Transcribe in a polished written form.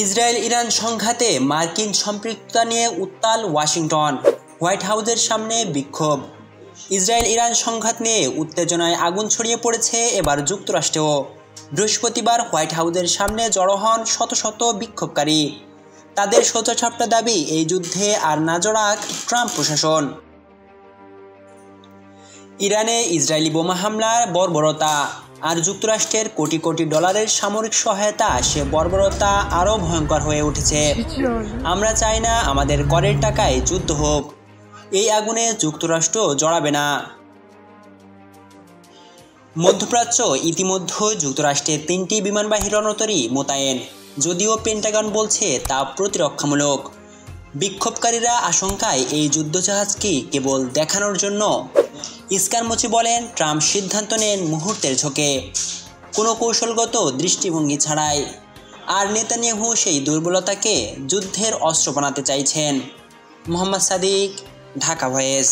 Israel Iran সংঘাতে মার্কিন সম্পৃক্ততা নিয়ে উত্তাল ওয়াশিংটন, হোয়াইট হাউসের সামনে বিক্ষোভ। ইসরায়েল ইরান সংঘাত নিয়ে উত্তেজনায় আগুন ছড়িয়ে পড়েছে এবার যুক্তরাষ্ট্রেও। বৃহস্পতিবার হোয়াইট হাউসের সামনে জড়ো হন শত শত বিক্ষোভকারী। তাদের সোচ্চার দাবি, এই যুদ্ধে আর না জড়াক ট্রাম্প প্রশাসন। ইরানে ইসরায়েলি বোমা হামলার বর্বরতা আর যুক্তরাষ্ট্রের কোটি কোটি ডলারের সামরিক সহায়তা, সে বর্বরতা আরও ভয়ঙ্কর হয়ে উঠেছে। আমরা চাই না আমাদের করের টাকায় যুদ্ধ হোক, এই আগুনে যুক্তরাষ্ট্র জড়াবে না। মধ্যপ্রাচ্য ইতিমধ্যে যুক্তরাষ্ট্রের 3টি বিমানবাহী রণতরী মোতায়েন, যদিও পেন্টাগন বলছে তা প্রতিরক্ষামূলক। বিক্ষোভকারীরা আশঙ্কায় এই যুদ্ধজাহাজ কি কেবল দেখানোর জন্য। ইস্কারমুচি বলেন, ট্রাম্প সিদ্ধান্ত নেন মুহূর্তের ঝোঁকে, কোনো কৌশলগত দৃষ্টিভঙ্গি ছাড়াই। আর নেতানিয়াহু সেই দুর্বলতাকে যুদ্ধের অস্ত্র বানাতে চাইছেন। মোহাম্মদ সাদিক, ঢাকা ভয়েস।